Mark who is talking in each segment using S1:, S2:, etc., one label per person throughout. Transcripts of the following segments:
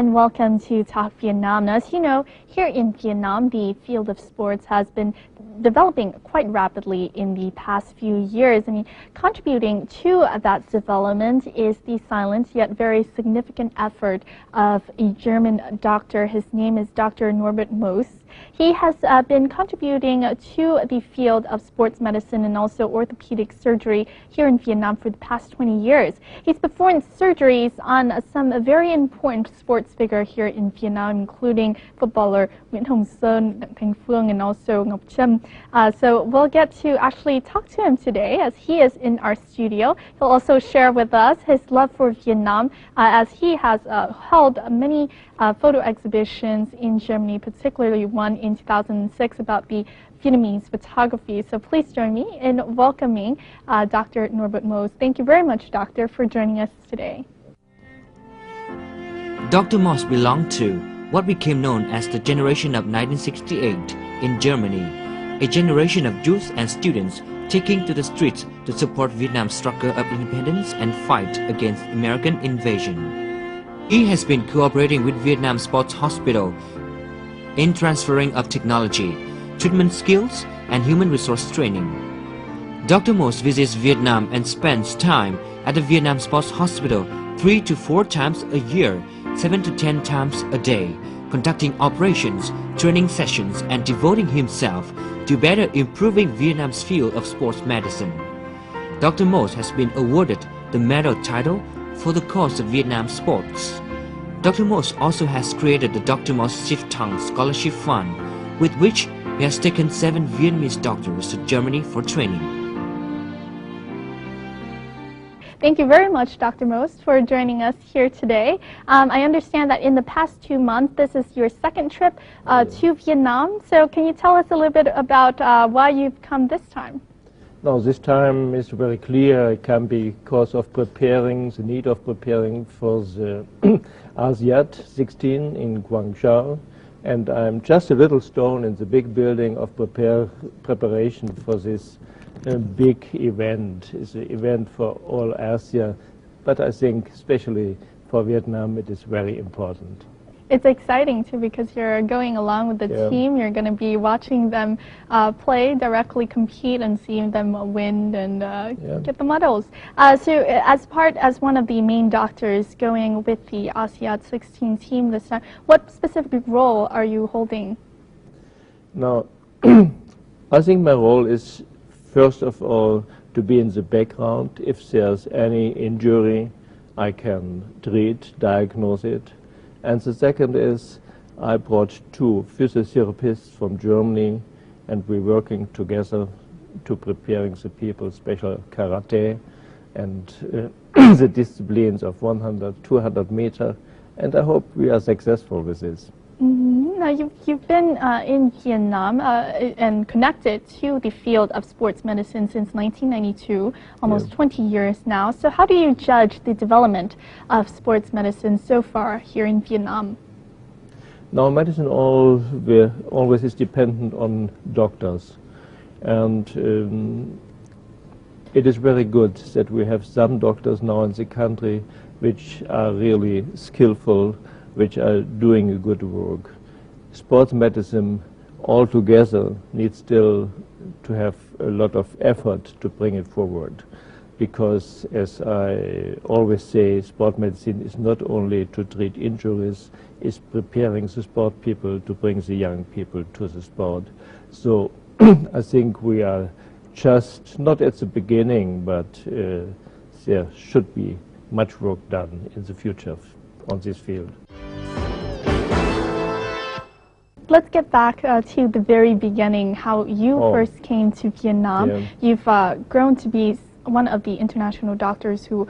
S1: and welcome to Talk Vietnam. Now, as you know, here in Vietnam, the field of sports has been developing quite rapidly in the past few years. I mean, contributing to that development is the silent yet very significant effort of a German doctor. His name is Dr. Norbert Moos. He has been contributing to the field of sports medicine and also orthopedic surgery here in Vietnam for the past 20 years. He's performed surgeries on some very important sports figures here in Vietnam, including footballer Nguyễn Hồng Sơn, Đặng Thành Phương, and also Ngọc Trâm. So we'll get to actually talk to him today as he is in our studio. He'll also share with us his love for Vietnam as he has held many photo exhibitions in Germany, particularly one in 2006 about the Vietnamese photography. So please join me in welcoming Dr. Norbert Moos. Thank you very much, Doctor, for joining us today.
S2: Dr. Moos belonged to what became known as the generation of 1968 in Germany, a generation of youth and students taking to the streets to support Vietnam's struggle of independence and fight against American invasion. He has been cooperating with Vietnam Sports Hospital in transferring of technology, treatment skills, and human resource training. Dr. Moos visits Vietnam and spends time at the Vietnam Sports Hospital 3 to 4 times a year, 7 to 10 times a day, conducting operations, training sessions, and devoting himself to better improving Vietnam's field of sports medicine. Dr. Moos has been awarded the medal title for the cause of Vietnam sports. Dr. Moos also has created the Dr. Moos Sif Thang Scholarship Fund, with which he has taken 7 Vietnamese doctors to Germany for training.
S1: Thank you very much, Dr. Moos, for joining us here today. I understand that in the past 2 months, this is your second trip to Vietnam. So can you tell us a little bit about why you've come this time?
S3: No, this time is very clear. It can be because of preparing, the need of preparing for the ASIAD 16 in Guangzhou. And I'm just a little stone in the big building of preparation for this big event. It's an event for all Asia, but I think especially for Vietnam it is very important.
S1: It's exciting too because you're going along with the team. You're going to be watching them play, directly compete, and seeing them win and get the medals. So as one of the main doctors going with the ASIAD 16 team this time, what specific role are you holding?
S3: Now, I think my role is first of all to be in the background. If there's any injury, I can treat, diagnose it. And the second is I brought 2 physiotherapists from Germany, and we're working together to preparing the people special karate and the disciplines of 100, 200 meter, and I hope we are successful with this.
S1: Now, you've been in Vietnam and connected to the field of sports medicine since 1992, almost 20 years now. So how do you judge the development of sports medicine so far here in Vietnam?
S3: Now, medicine always is dependent on doctors. And it is very good that we have some doctors now in the country which are really skillful, which are doing a good work. Sports medicine altogether needs still to have a lot of effort to bring it forward, because as I always say, sport medicine is not only to treat injuries, it's preparing the sport people to bring the young people to the sport. So I think we are just not at the beginning, but there should be much work done in the future on this field.
S1: Let's get back to the very beginning, how you first came to Vietnam. You've grown to be one of the international doctors who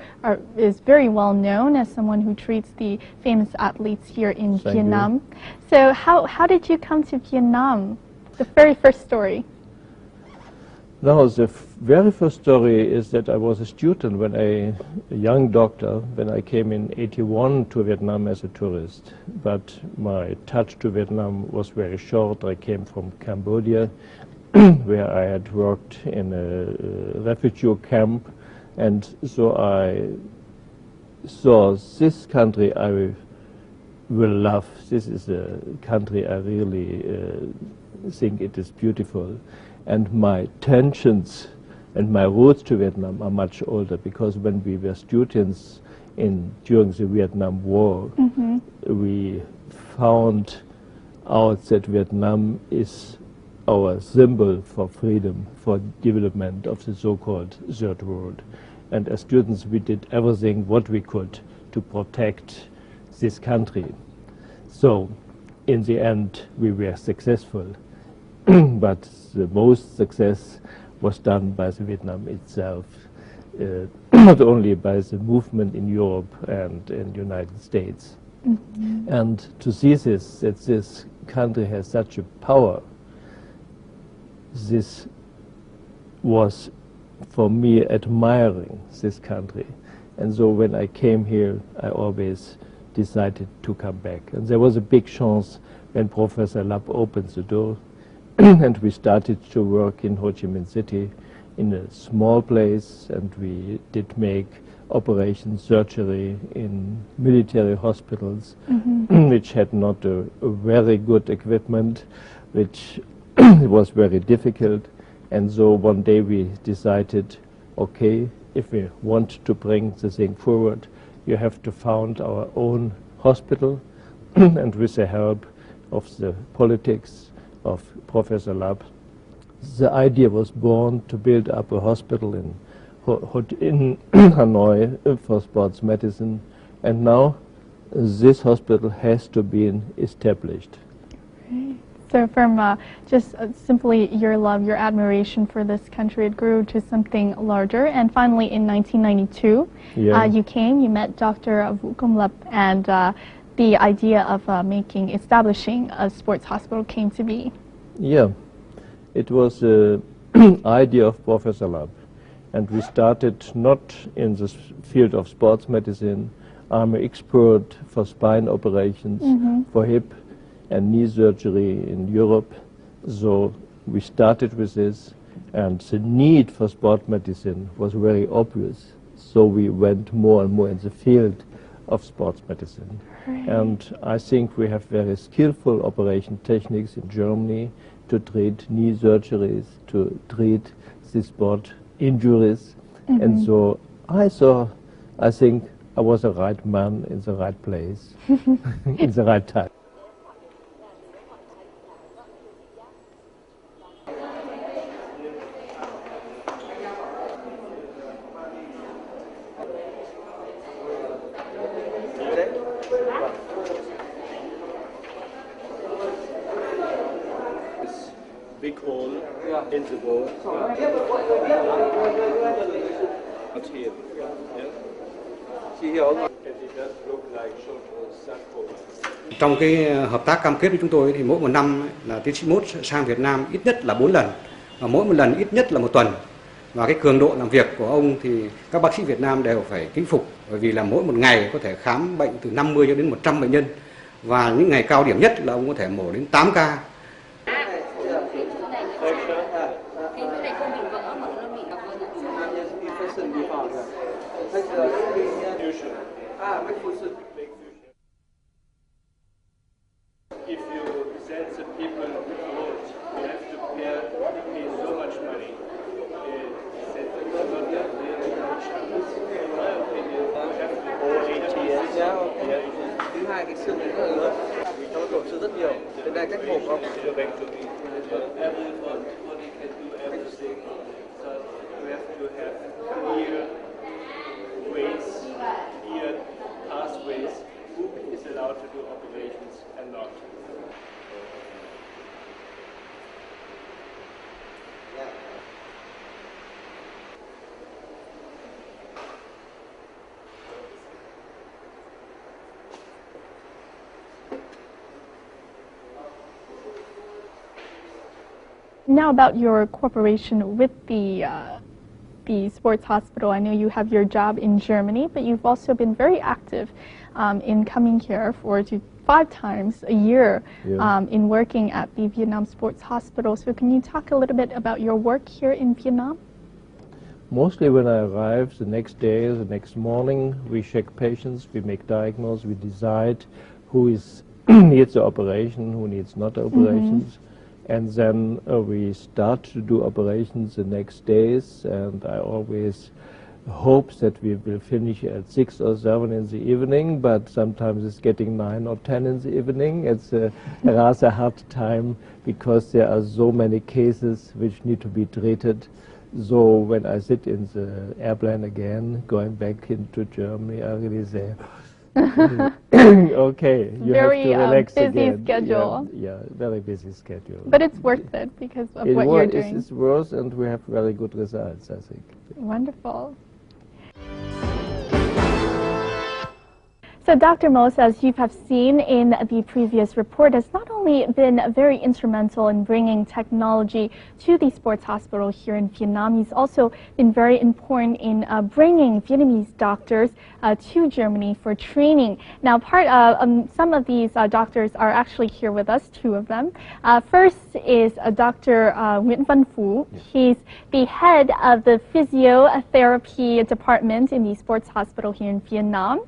S1: is very well known as someone who treats the famous athletes here in Vietnam. So how did you come to Vietnam? The very first story.
S3: No, the very first story is that I was a student when a young doctor, when I came in '81 to Vietnam as a tourist. But my touch to Vietnam was very short. I came from Cambodia, where I had worked in a refugee camp, and so I saw this country I will love. This is a country I really think it is beautiful. And my tensions and my roots to Vietnam are much older, because when we were students during the Vietnam War, we found out that Vietnam is our symbol for freedom, for development of the so-called Third World. And as students, we did everything what we could to protect this country. So, in the end, we were successful. But the most success was done by the Vietnam itself, not only by the movement in Europe and in the United States. And to see this, that this country has such a power, this was for me admiring this country. And so when I came here, I always decided to come back. And there was a big chance when Professor Lap opened the door and we started to work in Ho Chi Minh City in a small place, and we did make operation surgery in military hospitals which had not a very good equipment, which was very difficult. And so one day we decided, okay, if we want to bring the thing forward, you have to found our own hospital. And with the help of the politics of Professor Lap, the idea was born to build up a hospital in Hanoi for sports medicine. And now this hospital has to be established.
S1: So from just simply your love, your admiration for this country, it grew to something larger. And finally, in 1992, you came, you met Dr. Vu Công Lập, and the idea of establishing a sports hospital came to be.
S3: Yeah, it was an idea of Professor Lap. And we started not in the field of sports medicine. I'm an expert for spine operations, for hip and knee surgery in Europe. So we started with this, and the need for sport medicine was very obvious. So we went more and more in the field of sports medicine. And I think we have very skillful operation techniques in Germany to treat knee surgeries, to treat the sport injuries. And so I think I was the right man in the right place, in the right time.
S4: Big hole in the wall. Out here.
S5: Trong cái hợp tác cam kết với chúng tôi thì mỗi một năm là tiến sĩ Mốt sang Việt Nam ít nhất là 4 lần, và mỗi một lần ít nhất là 1 tuần. Và cái cường độ làm việc của ông thì các bác sĩ Việt Nam đều phải kính phục, bởi vì là mỗi một ngày có thể khám bệnh từ 50 cho đến 100 bệnh nhân, và những ngày cao điểm nhất là ông có thể mổ đến 8 ca.
S4: If you send the people abroad, you have to pay so much money. That you are not that really rich. In my opinion, you have to pay.
S6: Thứ hai, cái xương này rất là lớn, vì nó tổn thương rất nhiều. Đến đây cách mổ không?
S4: Everybody can do everything. So you have to have clear ways, clear pathways. Who is allowed to do operations and not?
S1: Now about your cooperation with the sports hospital. I know you have your job in Germany, but you've also been very active in coming here 4 to 5 times a year in working at the Vietnam Sports Hospital. So can you talk a little bit about your work here in Vietnam?
S3: Mostly when I arrive the next day, the next morning, we check patients, we make diagnosis, we decide who is needs the operation, who needs not operations. And then we start to do operations the next days, and I always hope that we will finish at 6 or 7 in the evening, but sometimes it's getting 9 or 10 in the evening. It's a rather hard time because there are so many cases which need to be treated. So when I sit in the airplane again, going back into Germany, I really say, okay, you
S1: very,
S3: have to relax
S1: busy
S3: again.
S1: schedule.
S3: Yeah, very busy schedule.
S1: But it's worth it because of what you're doing.
S3: It's worth, and we have very good results, I think.
S1: Wonderful. So Dr. Mose, as you have seen in the previous report, has not only been very instrumental in bringing technology to the sports hospital here in Vietnam, he's also been very important in bringing Vietnamese doctors to Germany for training. Now, some of these doctors are actually here with us, 2 of them. First is Dr. Nguyễn Văn Phú. He's the head of the physiotherapy department in the sports hospital here in Vietnam.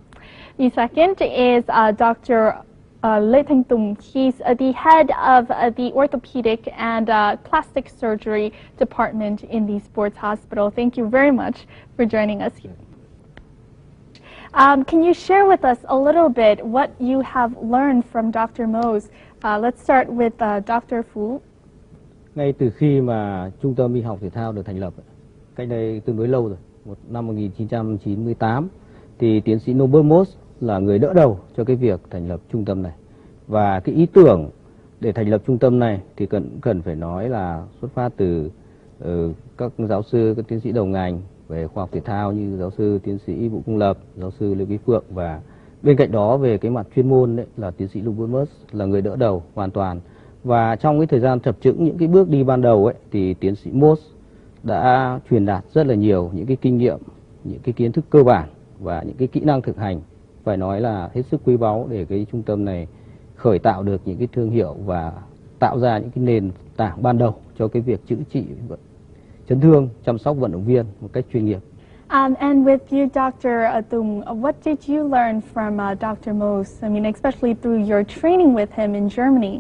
S1: The second is Dr. Lê Thanh Tùng. He's the head of the orthopedic and plastic surgery department in the sports hospital. Thank you very much for joining us here. Can you share with us a little bit what you have learned from Dr. Mose? Let's start with Dr. Phú.
S7: Ngay từ khi mà Trung tâm Y học Thể thao được thành lập, cách đây tương đối lâu rồi, năm 1998, thì tiến sĩ Norbert Mose là người đỡ đầu cho cái việc thành lập trung tâm này. Và cái ý tưởng để thành lập trung tâm này thì cần phải nói là xuất phát từ các giáo sư, các tiến sĩ đầu ngành về khoa học thể thao như giáo sư tiến sĩ Vũ Công Lập, giáo sư Lê Quý Phượng, và bên cạnh đó về cái mặt chuyên môn đấy là tiến sĩ Norbert Mose là người đỡ đầu hoàn toàn. Và trong cái thời gian chập chững những cái bước đi ban đầu ấy thì tiến sĩ Mose đã truyền đạt rất là nhiều những cái kinh nghiệm, những cái kiến thức cơ bản và những cái kỹ năng thực hành, phải nói là hết sức quý báu để cái trung tâm này khởi tạo được những cái thương hiệu và tạo ra những cái nền tảng ban đầu cho cái việc chữa trị chấn thương, chăm sóc vận động viên một cách chuyên nghiệp.
S1: And with you, Dr. Tung, what did you learn from Dr. Mose? I mean, especially through your training with him in Germany.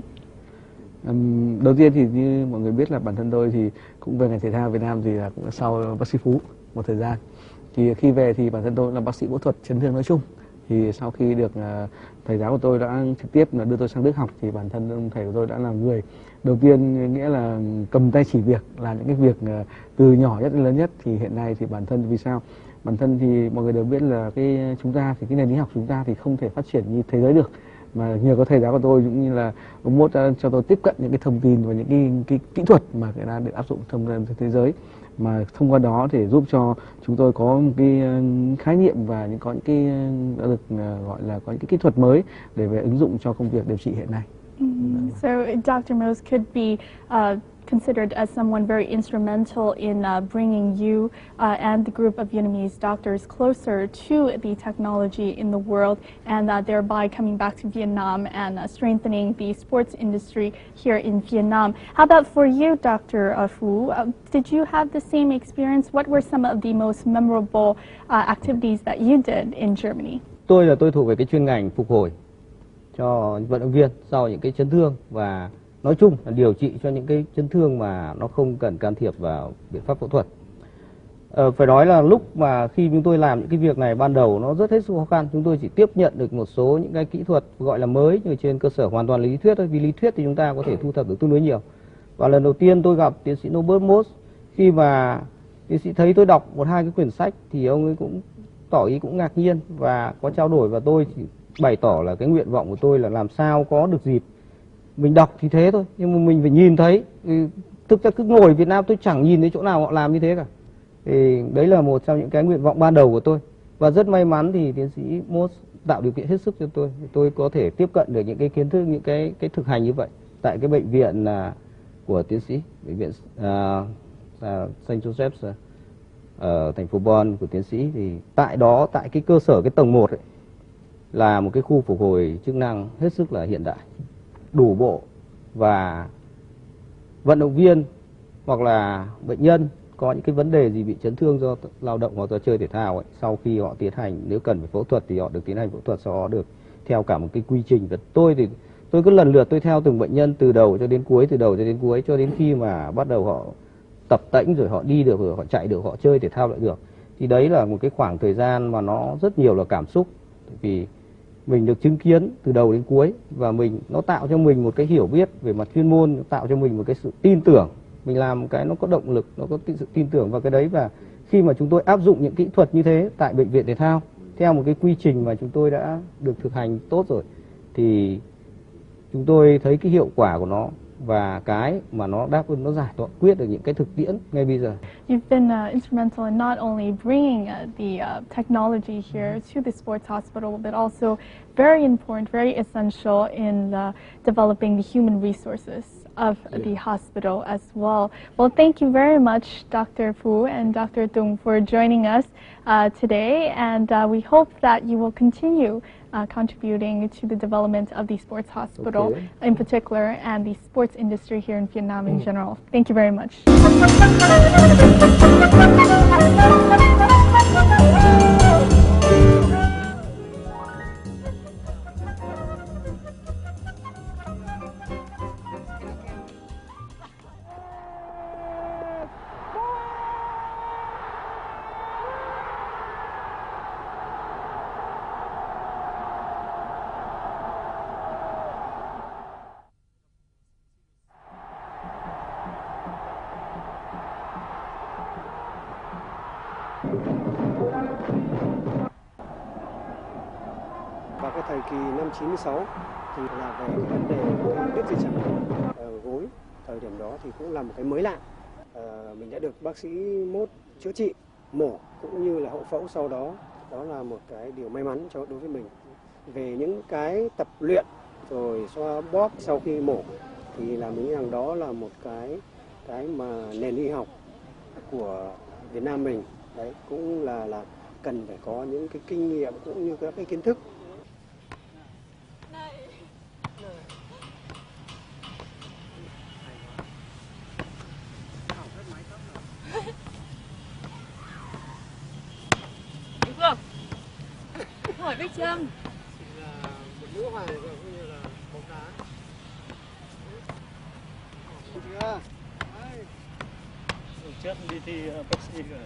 S6: Đầu tiên thì như mọi người biết là bản thân tôi thì cũng về ngành thể thao Việt Nam thì là cũng sau bác sĩ Phú một thời gian. Thì khi về thì bản thân tôi là bác sĩ phẫu thuật chấn thương nói chung. Thì sau khi được thầy giáo của tôi đã trực tiếp là đưa tôi sang Đức học thì bản thân thầy của tôi đã là người đầu tiên, nghĩa là cầm tay chỉ việc, làm những cái việc từ nhỏ nhất đến lớn nhất. Thì hiện nay thì bản thân vì sao? Bản thân thì mọi người đều biết là chúng ta thì cái nền y học chúng ta thì không thể phát triển như thế giới được. Mà nhờ có thầy giáo của tôi cũng như là ông Mốt đã cho tôi tiếp cận những cái thông tin và những cái kỹ thuật mà người ta được áp dụng trong thế giới, mà thông qua đó để giúp cho chúng tôi có một cái khái niệm và có những cái đã được gọi là có những cái kỹ thuật mới để về ứng dụng cho công việc điều trị hiện nay.
S1: So Dr. Mose could be considered as someone very instrumental in bringing you and the group of Vietnamese doctors closer to the technology in the world, and thereby coming back to Vietnam and strengthening the sports industry here in Vietnam. How about for you, Dr. Phú? Did you have the same experience? What were some of the most memorable activities that you did in Germany?
S7: Tôi thuộc về cái chuyên ngành phục hồi cho vận động viên sau những cái chấn thương, và nói chung là điều trị cho những cái chấn thương mà nó không cần can thiệp vào biện pháp phẫu thuật. Phải nói là lúc mà khi chúng tôi làm những cái việc này ban đầu nó rất hết sức khó khăn. Chúng tôi chỉ tiếp nhận được một số những cái kỹ thuật gọi là mới, nhưng trên cơ sở hoàn toàn lý thuyết thôi. Vì lý thuyết thì chúng ta có thể thu thập được tương đối nhiều. Và lần đầu tiên tôi gặp tiến sĩ Norbert Mose, khi mà tiến sĩ thấy tôi đọc 1-2 cái quyển sách thì ông ấy cũng tỏ ý cũng ngạc nhiên và có trao đổi, và tôi chỉ bày tỏ là cái nguyện vọng của tôi là làm sao có được dịp mình đọc thì thế thôi, nhưng mà mình phải nhìn thấy. Thực ra cứ ngồi Việt Nam tôi chẳng nhìn thấy chỗ nào họ làm như thế cả. Thì đấy là một trong những cái nguyện vọng ban đầu của tôi, và rất may mắn thì tiến sĩ Mose tạo điều kiện hết sức cho tôi có thể tiếp cận được những cái kiến thức, những cái thực hành như vậy tại cái bệnh viện của tiến sĩ, bệnh viện Saint Joseph's ở thành phố Bonn của tiến sĩ. Thì tại đó, tại cái cơ sở cái tầng 1 ấy, là một cái khu phục hồi chức năng hết sức là hiện đại, đủ bộ, và vận động viên hoặc là bệnh nhân có những cái vấn đề gì bị chấn thương do lao động hoặc do chơi thể thao ấy, sau khi họ tiến hành, nếu cần phải phẫu thuật thì họ được tiến hành phẫu thuật, sau đó được theo cả một cái quy trình. Và tôi thì tôi cứ lần lượt tôi theo từng bệnh nhân từ đầu cho đến cuối, cho đến khi mà bắt đầu họ tập tễnh rồi họ đi được, rồi họ chạy được, họ chơi thể thao lại được. Thì đấy là một cái khoảng thời gian mà nó rất nhiều là cảm xúc, vì mình được chứng kiến từ đầu đến cuối, và nó tạo cho mình một cái hiểu biết về mặt chuyên môn, nó tạo cho mình một cái sự tin tưởng. Mình làm một cái nó có động lực, nó có sự tin tưởng vào cái đấy. Và khi mà chúng tôi áp dụng những kỹ thuật như thế tại bệnh viện thể thao theo một cái quy trình mà chúng tôi đã được thực hành tốt rồi, thì chúng tôi thấy cái hiệu quả của nó và cái mà nó đáp ứng, nó giải quyết được những cái thực tiễn ngay bây giờ.
S1: You've been instrumental in not only bringing the technology here to the sports hospital, but also very important, very essential in developing the human resources of the hospital as well. Well, thank you very much, Dr. Fu and Dr. Tung, for joining us today, and we hope that you will continue contributing to the development of the sports hospital in particular and the sports industry here in Vietnam in general. Thank you very much.
S8: Vào cái thời kỳ năm 96 thì là về cái vấn đề cái đứt dây chằng gối, thời điểm đó thì cũng là một cái mới lạ. Mình đã được bác sĩ mốt chữa trị, mổ cũng như là hậu phẫu sau đó. Đó là một cái điều may mắn đối với mình. Về những cái tập luyện rồi xoa bóp sau khi mổ thì là mình nghĩ rằng đó là một cái mà nền y học của Việt Nam mình đấy cũng là cần phải có những cái kinh nghiệm cũng như các cái kiến thức.
S9: Hỏi Bích Trâm.
S8: Một nữ hoàng cũng như là bóng đá. Chưa.
S4: Trước đi thi bác sĩ rồi.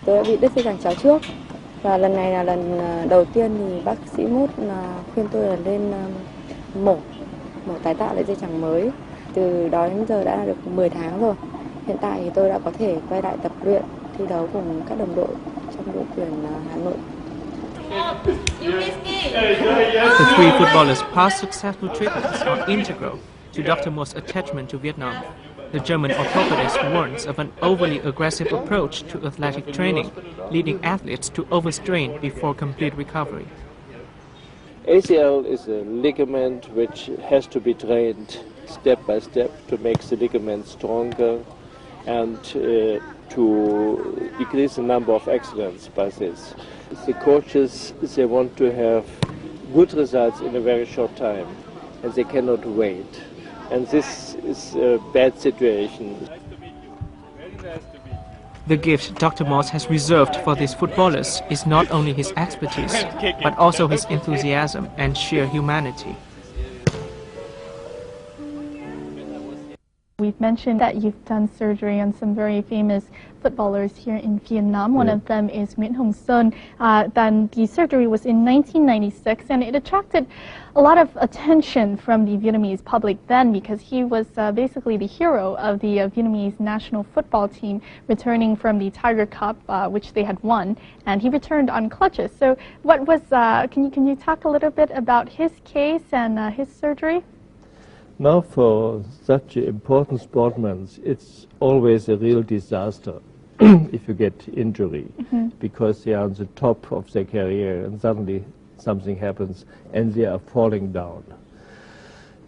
S9: Tôi đã bị đứt dây chằng chéo trước, và lần này là lần đầu tiên thì bác sĩ mốt khuyên tôi là lên mổ tái tạo lại dây chằng mới. Từ đó đến giờ đã được 10 tháng rồi. Hiện tại thì tôi đã có thể quay lại tập luyện, thi đấu cùng các đồng đội trong đội tuyển Hà Nội.
S10: The three footballers' past successful treatments are integral to Dr. Mo's attachment to Vietnam. The German orthopedist warns of an overly aggressive approach to athletic training, leading athletes to overstrain before complete recovery.
S3: ACL is a ligament which has to be trained step by step to make the ligament stronger and to decrease the number of accidents by this. The coaches, they want to have good results in a very short time, and they cannot wait. And this is a bad situation.
S10: The gift Dr. Moss has reserved for these footballers is not only his expertise, but also his enthusiasm and sheer humanity.
S1: We've mentioned that you've done surgery on some very famous footballers here in Vietnam. One of them is Miễn Sơn. Then the surgery was in 1996, and it attracted a lot of attention from the Vietnamese public then, because he was basically the hero of the Vietnamese national football team returning from the Tiger Cup, which they had won, and he returned on crutches. So, what was? Can you talk a little bit about his case and his surgery?
S3: Now, for such important sportsmen, it's always a real disaster if you get injury, because they are on the top of their career and suddenly something happens and they are falling down.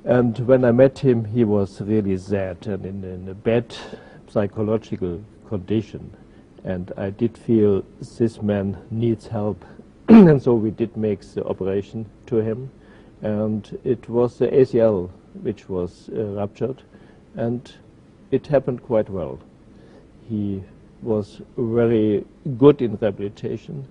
S3: And when I met him, he was really sad and in a bad psychological condition. And I did feel this man needs help. And so we did make the operation to him. And it was the ACL which was ruptured, and it happened quite well. He was very good in rehabilitation.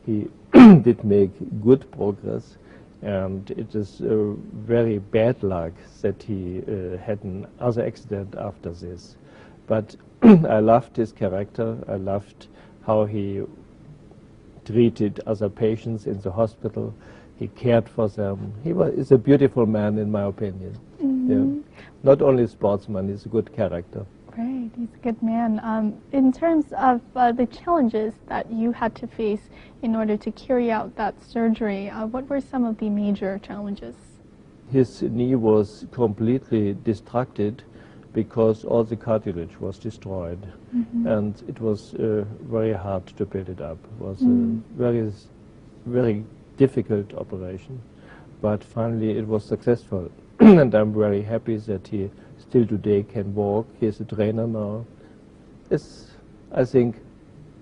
S3: He did make good progress, and it is very bad luck that he had another accident after this. But I loved his character. I loved how he treated other patients in the hospital. He cared for them. He's a beautiful man, in my opinion. Yeah. Not only a sportsman, he's a good character.
S1: Right, he's a good man. In terms of the challenges that you had to face in order to carry out that surgery, what were some of the major challenges?
S3: His knee was completely destructed because all the cartilage was destroyed, and it was very hard to build it up. It was a very difficult operation, but finally it was successful. And I'm very happy that he still today can walk. He's a trainer now. I think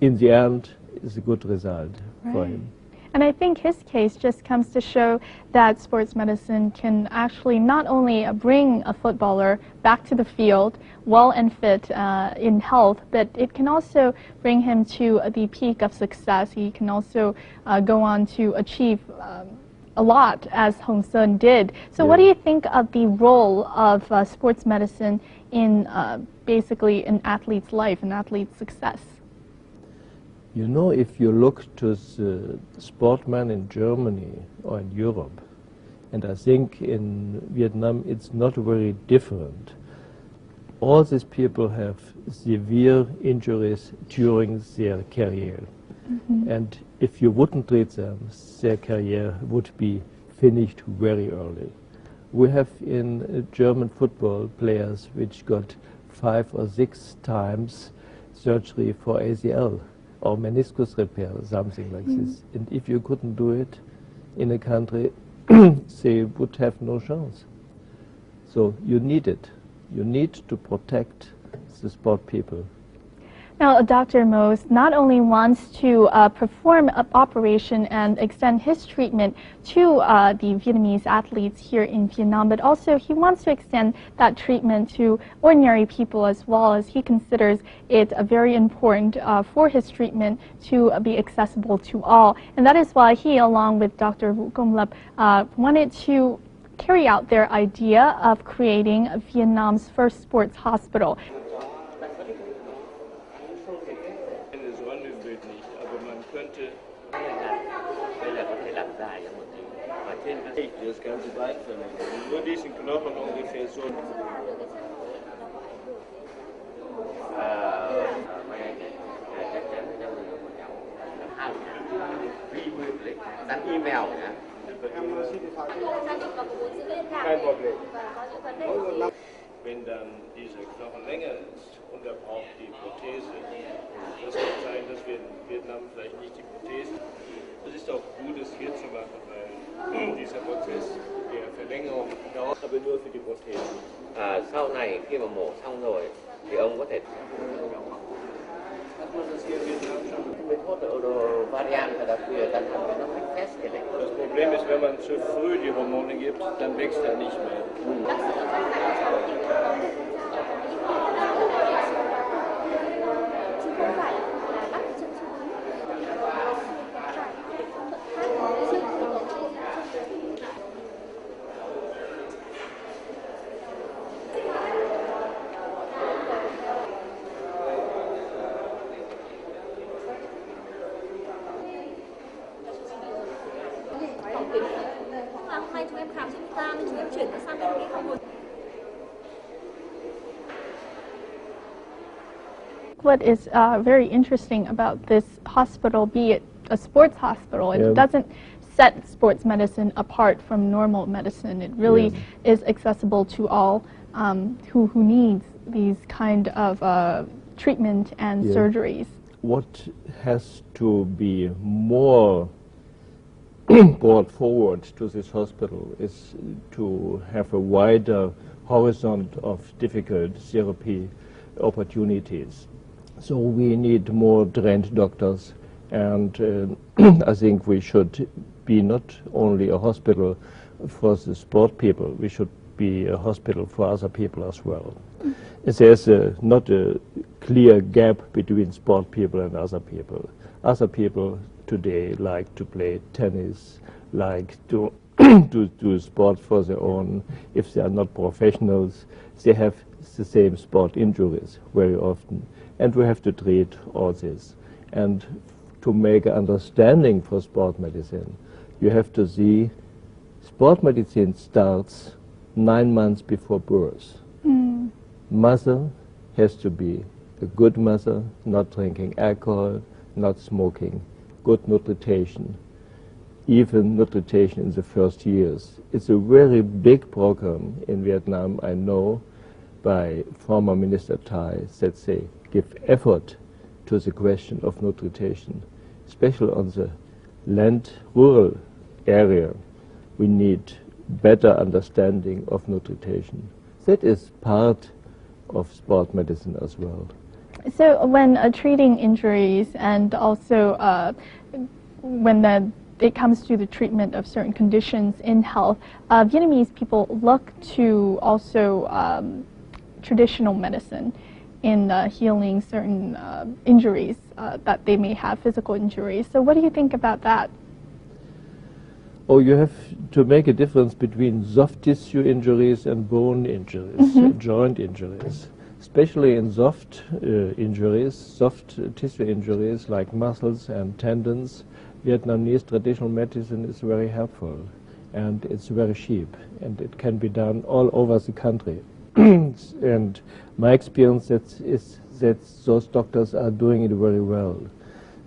S3: in the end it's a good result for him.
S1: And I think his case just comes to show that sports medicine can actually not only bring a footballer back to the field well and fit in health, but it can also bring him to the peak of success. He can also go on to achieve a lot, as Hong Sun did. So what do you think of the role of sports medicine in basically an athlete's life, an athlete's success?
S3: You know, if you look to the sportsmen in Germany or in Europe, and I think in Vietnam it's not very different, all these people have severe injuries during their career. And if you wouldn't treat them, their career would be finished very early. We have in German football players which got 5 or 6 times surgery for ACL or meniscus repair, something like this. And if you couldn't do it in a country, they would have no chance. So you need it. You need to protect the sport people.
S1: Now, Dr. Mose not only wants to perform an operation and extend his treatment to the Vietnamese athletes here in Vietnam, but also he wants to extend that treatment to ordinary people as well, as he considers it very important for his treatment to be accessible to all. And that is why he, along with Dr. Vũ Công Lập, wanted to carry out their idea of creating Vietnam's first sports hospital.
S4: Das ganze Bein verlängern. Nur diesen Knochen ungefähr so.
S11: Đặt email nhé.
S4: Kein Problem. Wenn dann dieser Knochen länger ist und er braucht die Prothese, das kann sein, dass wir in Vietnam vielleicht nicht die Prothese. Es ist auch gut, es hier zu machen, weil dieser Prozess der Verlängerung dauert, aber nur für die Prothese.
S11: Sau này khi mà mổ xong rồi thì ông có thể Methode oder Variante dafür, dann haben wir noch nicht festgelegt.
S4: Das Problem ist, wenn man zu früh die Hormone gibt, dann wächst er nicht mehr.
S1: What is very interesting about this hospital, be it a sports hospital, it doesn't set sports medicine apart from normal medicine. It really is accessible to all who needs these kind of treatment and surgeries.
S3: What has to be more brought forward to this hospital is to have a wider horizon of difficult therapy opportunities. So we need more trained doctors, and I think we should be not only a hospital for the sport people, we should be a hospital for other people as well. There's not a clear gap between sport people and other people. Other people today like to play tennis, like to to do sport for their own. If they are not professionals, they have the same sport injuries very often. And we have to treat all this. And to make an understanding for sport medicine, you have to see sport medicine starts 9 months before birth. Mother has to be a good mother, not drinking alcohol, not smoking, good nutrition, even nutrition in the first years. It's a very big program in Vietnam, I know, by former Minister Thai, that they give effort to the question of nutrition, especially on the land, rural area. We need better understanding of nutrition. That is part of sport medicine as well.
S1: So when treating injuries and also when it comes to the treatment of certain conditions in health, Vietnamese people look to also traditional medicine in healing certain injuries that they may have, physical injuries. So what do you think about that?
S3: Oh, you have to make a difference between soft tissue injuries and bone injuries, joint injuries. Especially in soft injuries, soft tissue injuries like muscles and tendons, Vietnamese traditional medicine is very helpful, and it's very cheap, and it can be done all over the country. And my experience is that those doctors are doing it very well.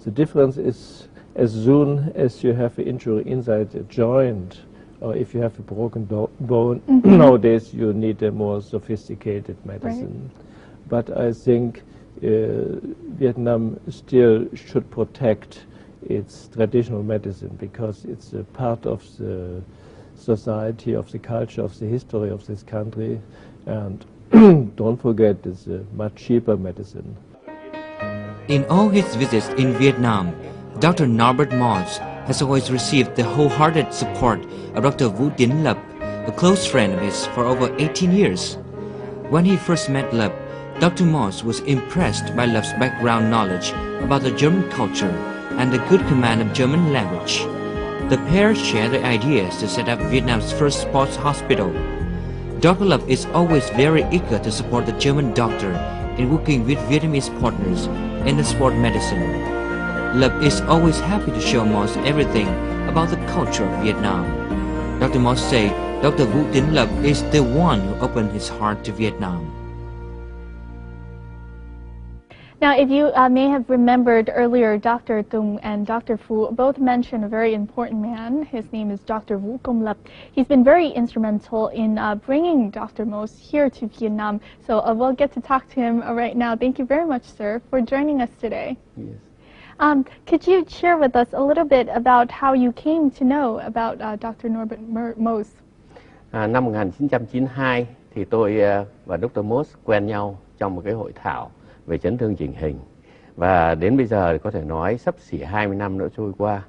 S3: The difference is as soon as you have an injury inside a joint, or if you have a broken bone, nowadays you need a more sophisticated medicine. Right. But I think Vietnam still should protect its traditional medicine because it's a part of the society, of the culture, of the history of this country. And don't forget, it's a much cheaper medicine.
S2: In all his visits in Vietnam, Dr. Norbert Moss has always received the wholehearted support of Dr. Vũ Tiến Lập, a close friend of his for over 18 years. When he first met Lập, Dr. Moss was impressed by Lap's background knowledge about the German culture and the good command of German language. The pair share the ideas to set up Vietnam's first sports hospital. Dr. Lap is always very eager to support the German doctor in working with Vietnamese partners in the sport medicine. Lap is always happy to show Moss everything about the culture of Vietnam. Dr. Moss says Dr. Vũ Tiến Lập is the one who opened his heart to Vietnam.
S1: Now, if you may have remembered earlier, Dr. Tung and Dr. Phu both mentioned a very important man. His name is Dr. Vũ Công Lập. He's been very instrumental in bringing Dr. Moss here to Vietnam. So we'll get to talk to him right now. Thank you very much, sir, for joining us today.
S6: Yes.
S1: Could you share with us a little bit about how you came to know about Dr. Norbert Moss?
S11: Năm 1992 thì tôi và Dr. Moss quen nhau trong một cái hội thảo về chấn thương chỉnh hình. Và đến bây giờ thì có thể nói sắp xỉ 20 năm nữa trôi qua.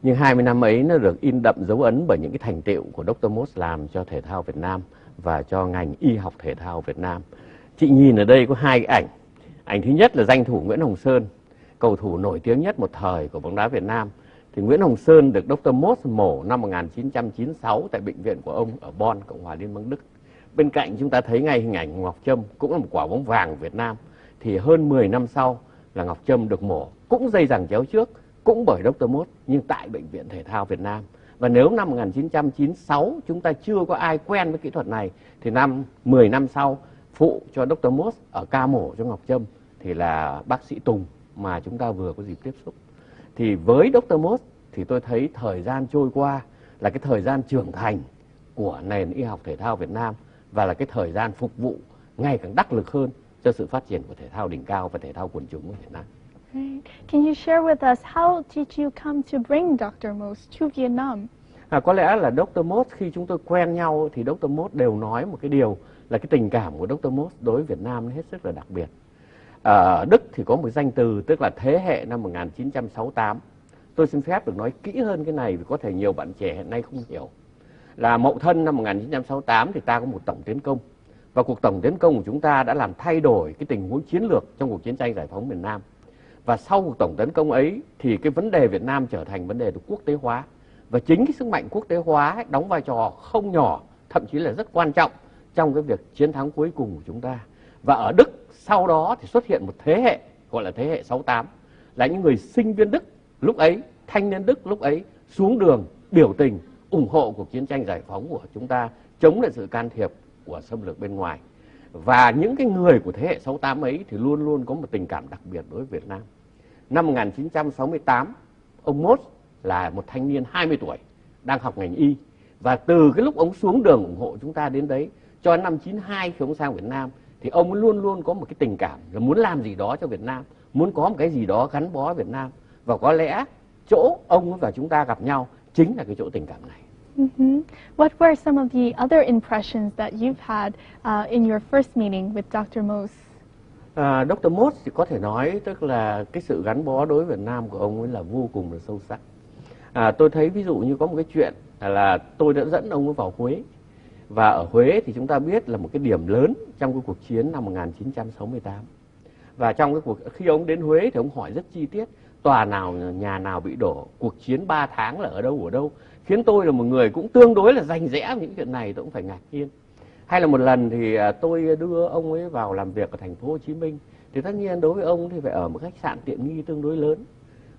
S11: Nhưng 20 năm ấy nó được in đậm dấu ấn bởi những cái thành tựu của Dr. Moss làm cho thể thao Việt Nam và cho ngành y học thể thao Việt Nam. Chị nhìn ở đây có hai cái ảnh. Ảnh thứ nhất là danh thủ Nguyễn Hồng Sơn, cầu thủ nổi tiếng nhất một thời của bóng đá Việt Nam. Thì Nguyễn Hồng Sơn được Dr. Moss mổ năm 1996 tại bệnh viện của ông ở Bonn, Cộng hòa Liên bang Đức. Bên cạnh chúng ta thấy ngay hình ảnh Ngọc Trâm, cũng là một quả bóng vàng của Việt Nam. Thì hơn 10 năm sau là Ngọc Trâm được mổ, cũng dây giằng chéo trước, cũng bởi Dr. Moss, nhưng tại Bệnh viện Thể thao Việt Nam. Và nếu năm 1996 chúng ta chưa có ai quen với kỹ thuật này, thì 10 năm sau phụ cho Dr. Moss ở ca mổ cho Ngọc Trâm thì là bác sĩ Tùng mà chúng ta vừa có dịp tiếp xúc. Thì với Dr. Moss thì tôi thấy thời gian trôi qua là cái thời gian trưởng thành của nền y học thể thao Việt Nam và là cái thời gian phục vụ ngày càng đắc lực hơn cho sự phát triển của thể thao đỉnh cao và thể thao quần chúng của Việt Nam.
S1: Can you share with us how did you come to bring Dr. Moss to Vietnam?
S11: Có lẽ là Dr. Moss khi chúng tôi quen nhau thì Dr. Moss đều nói một cái điều là cái tình cảm của Dr. Moss đối với Việt Nam hết sức là đặc biệt. Ở Đức thì có một danh từ tức là thế hệ năm 1968. Tôi xin phép được nói kỹ hơn cái này vì có thể nhiều bạn trẻ hiện nay không hiểu. Là Mậu Thân năm 1968 thì ta có một tổng tiến công. Và cuộc tổng tiến công của chúng ta đã làm thay đổi cái tình huống chiến lược trong cuộc chiến tranh giải phóng miền Nam. Và sau cuộc tổng tấn công ấy thì cái vấn đề Việt Nam trở thành vấn đề được quốc tế hóa. Và chính cái sức mạnh quốc tế hóa ấy đóng vai trò không nhỏ, thậm chí là rất quan trọng trong cái việc chiến thắng cuối cùng của chúng ta. Và ở Đức sau đó thì xuất hiện một thế hệ gọi là thế hệ 68, là những người sinh viên Đức lúc ấy, thanh niên Đức lúc ấy xuống đường biểu tình ủng hộ cuộc chiến tranh giải phóng của chúng ta, chống lại sự can thiệp của xâm lược bên ngoài. Và những cái người của thế hệ 68 ấy thì luôn luôn có một tình cảm đặc biệt đối với Việt Nam. Năm 1968, ông Mốt là một thanh niên 20 tuổi đang học ngành y, và từ cái lúc ông xuống đường ủng hộ chúng ta đến đấy cho năm 92 khi ông sang Việt Nam thì ông luôn luôn có một cái tình cảm là muốn làm gì đó cho Việt Nam, muốn có một cái gì đó gắn bó với Việt Nam. Và có lẽ chỗ ông và chúng ta gặp nhau chính là cái chỗ tình cảm này.
S1: What were some of the other impressions that you've had in your first meeting with Dr. Mose?
S11: Dr. Mose thì có thể nói tức là cái sự gắn bó đối với Việt Nam của ông ấy là vô cùng là sâu sắc. Tôi thấy ví dụ như có một cái chuyện là tôi đã dẫn ông ấy vào Huế. Và ở Huế thì chúng ta biết là một cái điểm lớn trong cái cuộc chiến năm 1968. Và trong cái khi ông đến Huế thì ông hỏi rất chi tiết tòa nào, nhà nào bị đổ, cuộc chiến 3 tháng là ở đâu, khiến tôi là một người cũng tương đối là rành rẽ những chuyện này, tôi cũng phải ngạc nhiên. Hay là một lần thì tôi đưa ông ấy vào làm việc ở thành phố Hồ Chí Minh, thì tất nhiên đối với ông thì phải ở một khách sạn tiện nghi tương đối lớn.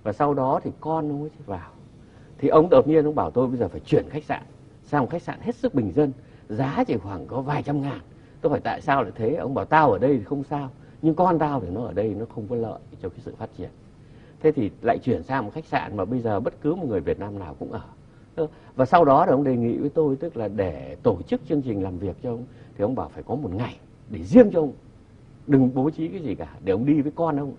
S11: Và sau đó thì con ông ấy vào, thì ông đột nhiên ông bảo tôi bây giờ phải chuyển khách sạn sang một khách sạn hết sức bình dân, giá chỉ khoảng có vài trăm ngàn. Tôi hỏi tại sao lại thế? Ông bảo tao ở đây thì không sao, nhưng con tao thì nó ở đây nó không có lợi cho cái sự phát triển. Thế thì lại chuyển sang một khách sạn mà bây giờ bất cứ một người Việt Nam nào cũng ở. Và sau đó thì ông đề nghị với tôi, tức là để tổ chức chương trình làm việc cho ông thì ông bảo phải có một ngày để riêng cho ông, đừng bố trí cái gì cả, để ông đi với con ông.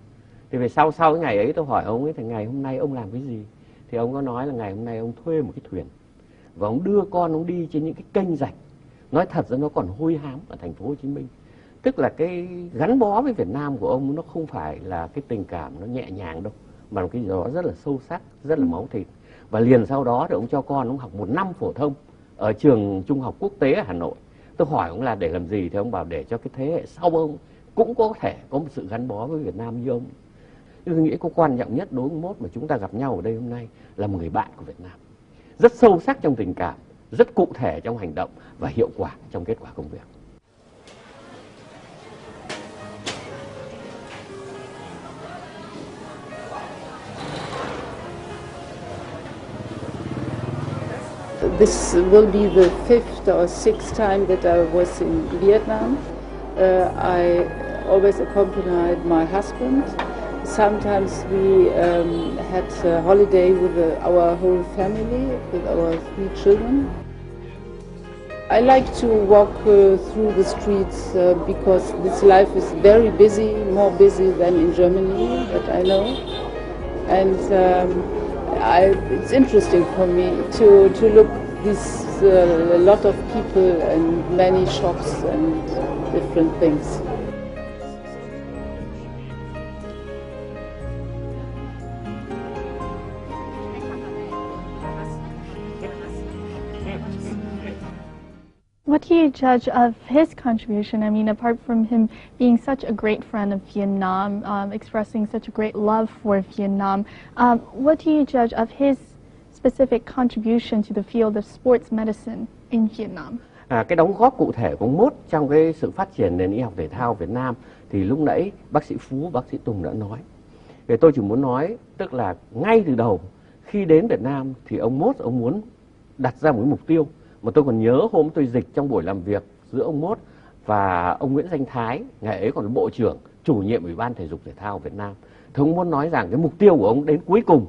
S11: Thì về sau cái ngày ấy tôi hỏi ông ấy thì ngày hôm nay ông làm cái gì? Thì ông có nói là ngày hôm nay ông thuê một cái thuyền và ông đưa con ông đi trên những cái kênh rạch. Nói thật ra nó còn hôi hám ở thành phố Hồ Chí Minh. Tức là cái gắn bó với Việt Nam của ông nó không phải là cái tình cảm nó nhẹ nhàng đâu, mà là cái gì đó rất là sâu sắc, rất là máu thịt. Và liền sau đó thì ông cho con ông học 1 năm phổ thông ở trường trung học quốc tế ở Hà Nội. Tôi hỏi ông là để làm gì, thì ông bảo để cho cái thế hệ sau ông cũng có thể có một sự gắn bó với Việt Nam như ông. Tôi nghĩ có quan trọng nhất đối với Mốt mà chúng ta gặp nhau ở đây hôm nay là một người bạn của Việt Nam, rất sâu sắc trong tình cảm, rất cụ thể trong hành động và hiệu quả trong kết quả công việc.
S12: This will be the 5th or 6th time that I was in Vietnam. I always accompanied my husband. Sometimes we had a holiday with our whole family, with our 3 children. I like to walk through the streets because this life is very busy, more busy than in Germany, that I know. And it's interesting for me to look these a lot of people and many shops and different things.
S1: What do you judge of his contribution? I mean, apart from him being such a great friend of Vietnam, expressing such a great love for Vietnam, what do you judge of his specific contribution to the field of sports medicine in Vietnam?
S11: Cái đóng góp cụ thể của ông Mốt trong cái sự phát triển nền y học thể thao Việt Nam thì lúc nãy bác sĩ Phú, bác sĩ Tùng đã nói. Thì tôi chỉ muốn nói, tức là ngay từ đầu khi đến Việt Nam thì ông Mốt ông muốn đặt ra một cái mục tiêu. Mà tôi còn nhớ hôm tôi dịch trong buổi làm việc giữa ông Mốt và ông Nguyễn Danh Thái, ngày ấy còn là Bộ trưởng, chủ nhiệm Ủy ban Thể dục Thể thao Việt Nam. Thì ông muốn nói rằng cái mục tiêu của ông đến cuối cùng,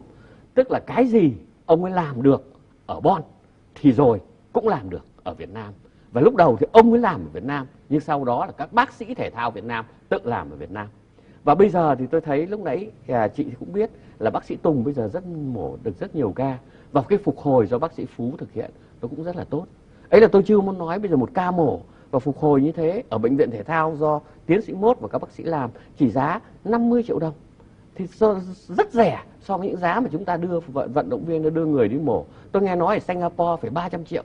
S11: tức là cái gì ông ấy làm được ở Bon thì rồi cũng làm được ở Việt Nam. Và lúc đầu thì ông mới làm ở Việt Nam, nhưng sau đó là các bác sĩ thể thao Việt Nam tự làm ở Việt Nam. Và bây giờ thì tôi thấy lúc nãy chị cũng biết là bác sĩ Tùng bây giờ mổ được rất nhiều ca. Và cái phục hồi do bác sĩ Phú thực hiện nó cũng rất là tốt. Ấy là tôi chưa muốn nói bây giờ một ca mổ và phục hồi như thế ở bệnh viện thể thao do tiến sĩ Mốt và các bác sĩ làm chỉ giá 50 triệu đồng. Thì rất rẻ so với những giá mà chúng ta đưa vận động viên đưa người đi mổ. Tôi nghe nói ở Singapore phải 300 triệu.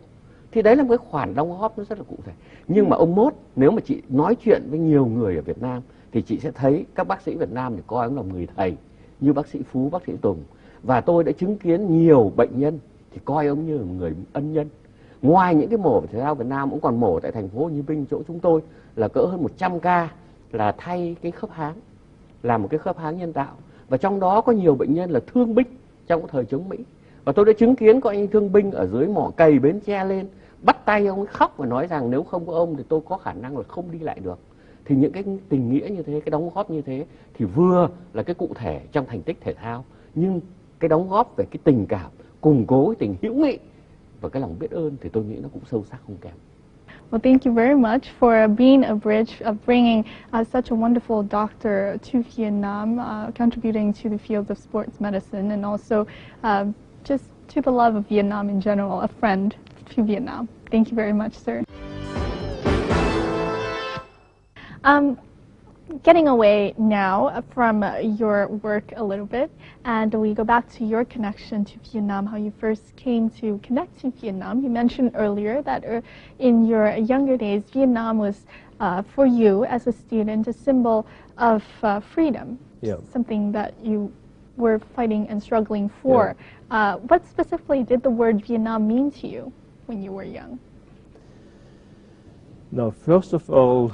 S11: Thì đấy là một cái khoản đóng góp nó rất là cụ thể. Nhưng mà ông Mốt, nếu mà chị nói chuyện với nhiều người ở Việt Nam thì chị sẽ thấy các bác sĩ Việt Nam thì coi ông là người thầy, như bác sĩ Phú, bác sĩ Tùng. Và tôi đã chứng kiến nhiều bệnh nhân thì coi ông như là một người ân nhân. Ngoài những cái mổ thể thao Việt Nam, cũng còn mổ tại thành phố Hồ Chí Minh chỗ chúng tôi là cỡ hơn 100 ca là thay cái khớp háng, làm một cái khớp háng nhân tạo. Và trong đó có nhiều bệnh nhân là thương binh trong thời chống Mỹ. Và tôi đã chứng kiến có anh thương binh ở dưới mỏ cày Bến Tre lên, bắt tay ông ấy khóc và nói rằng nếu không có ông thì tôi có khả năng là không đi lại được. Thì những cái tình nghĩa như thế, cái đóng góp như thế thì vừa là cái cụ thể trong thành tích thể thao, nhưng cái đóng góp về cái tình cảm, củng cố cái tình hữu nghị và cái lòng biết ơn thì tôi nghĩ nó cũng sâu sắc không kém.
S1: Well, thank you very much for being a bridge of bringing such a wonderful doctor to Vietnam, contributing to the field of sports medicine, and also just to the love of Vietnam in general, a friend to Vietnam. Thank you very much, sir. Getting away now from your work a little bit, and we go back to your connection to Vietnam, how you first came to connect to Vietnam. You mentioned earlier that in your younger days, Vietnam was, for you as a student, a symbol of freedom, something that you were fighting and struggling for. What specifically did the word Vietnam mean to you when you were young?
S3: Now, first of all,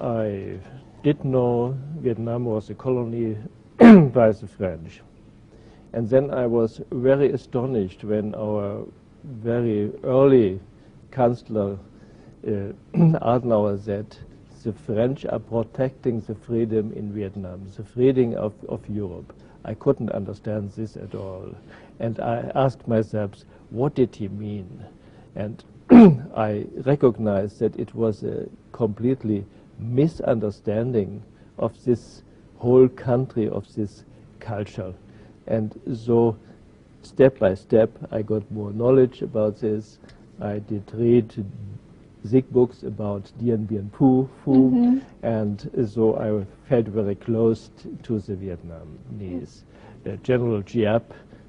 S3: I did know Vietnam was a colony by the French. And then I was very astonished when our very early Chancellor Adenauer said the French are protecting the freedom in Vietnam, the freedom of Europe. I couldn't understand this at all. And I asked myself, what did he mean? And I recognized that it was a completely misunderstanding of this whole country, of this culture. And so step by step I got more knowledge about this. I did read thick books about Dien Bien Phu, and so I felt very close to the Vietnamese. General Giap,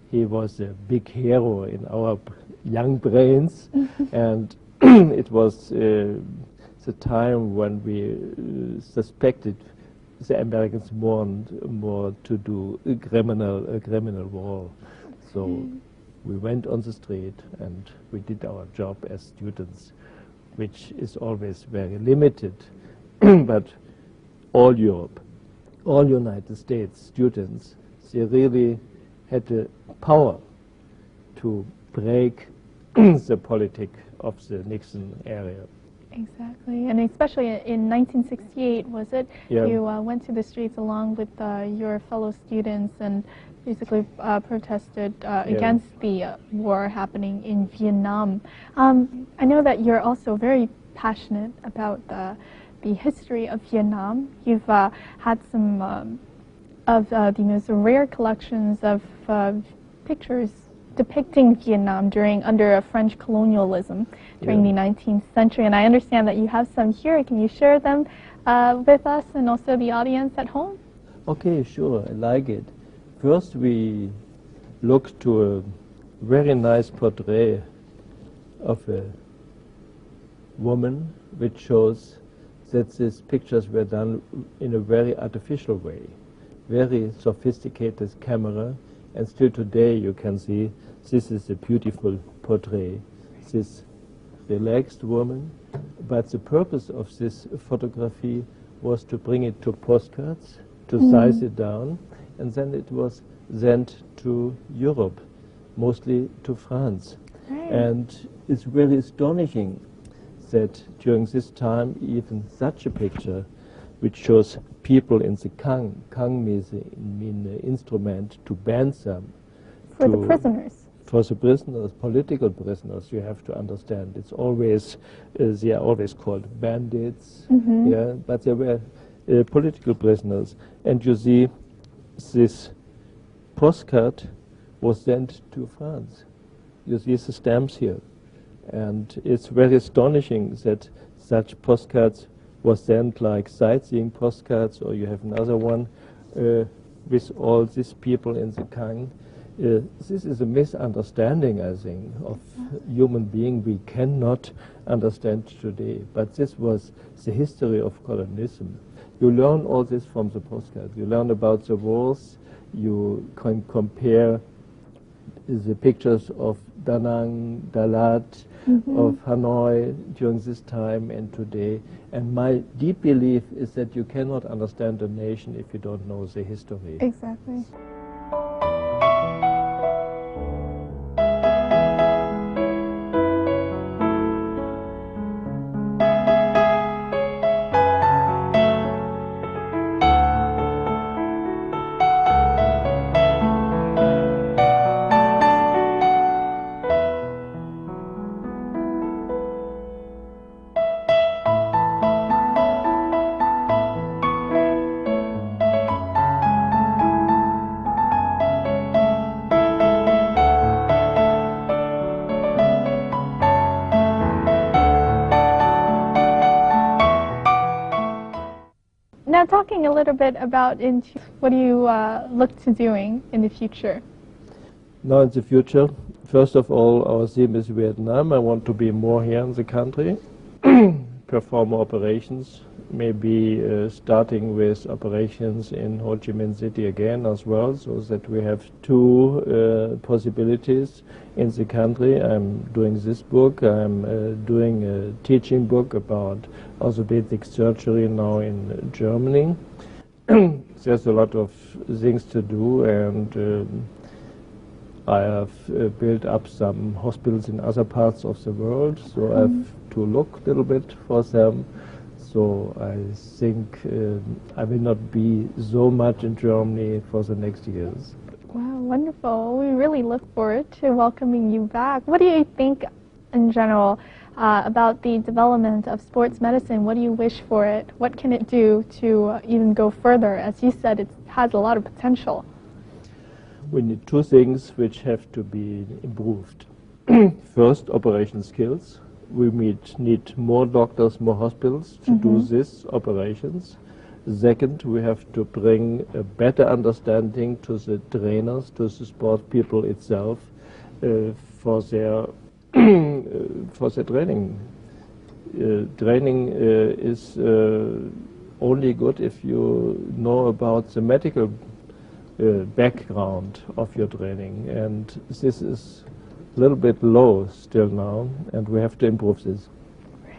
S3: he was a big hero in our young brains, and it was the time when we suspected the Americans more to do a criminal war. So we went on the street and we did our job as students, which is always very limited. But all Europe, all United States students, they really had the power to break the politics of the Nixon area.
S1: Exactly, and especially in 1968, was it?
S3: Yeah.
S1: You went to the streets along with your fellow students and basically protested against the war happening in Vietnam. I know that you're also very passionate about the history of Vietnam. You've had some of the most rare collections of pictures depicting Vietnam under French colonialism during the 19th century, and I understand that you have some here. Can you share them with us and also the audience at home?
S3: Okay, sure, I like it. First we look to a very nice portrait of a woman, which shows that these pictures were done in a very artificial way, very sophisticated camera. And still today you can see this is a beautiful portrait, this relaxed woman. But the purpose of this photography was to bring it to postcards, to size it down, and then it was sent to Europe, mostly to France. And it's very astonishing that during this time even such a picture, which shows people in the Kang means instrument to band them.
S1: For the prisoners.
S3: For the prisoners, political prisoners, you have to understand. It's always, they are always called bandits, but they were political prisoners. And you see, this postcard was sent to France. You see the stamps here. And it's very astonishing that such postcards was sent like sightseeing postcards, or you have another one with all these people in the Kang. This is a misunderstanding, I think, of human being we cannot understand today. But this was the history of colonialism. You learn all this from the postcard. You learn about the wars. You can compare the pictures of Da Nang, Dalat, of Hanoi during this time and today. And my deep belief is that you cannot understand a nation if you don't know the history.
S1: Exactly. Now, talking a little bit about what do you look to doing in the future?
S3: Now in the future, first of all, our theme is Vietnam. I want to be more here in the country, perform more operations, maybe starting with operations in Ho Chi Minh City again as well, so that we have two possibilities in the country. I'm doing this book. I'm doing a teaching book about orthopedic surgery now in Germany. There's a lot of things to do, and I have built up some hospitals in other parts of the world, so I have to look a little bit for them. So I think I will not be so much in Germany for the next years.
S1: Wow, wonderful. We really look forward to welcoming you back. What do you think in general about the development of sports medicine? What do you wish for it? What can it do to even go further? As you said, it has a lot of potential.
S3: We need two things which have to be improved. First, operation skills. We need more doctors, more hospitals to do these operations. Second, we have to bring a better understanding to the trainers, to the sport people itself, for their training. Training is only good if you know about the medical background of your training, and this is a little bit low still now, and we have to improve this.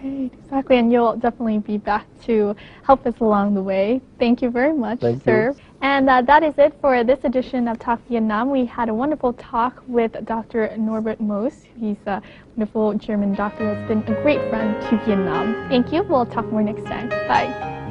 S1: Right, exactly, and you'll definitely be back to help us along the way. Thank you very much, sir. And that is it for this edition of Talk Vietnam. We had a wonderful talk with Dr. Norbert Moos. He's a wonderful German doctor who has been a great friend to Vietnam. Thank you. We'll talk more next time. Bye.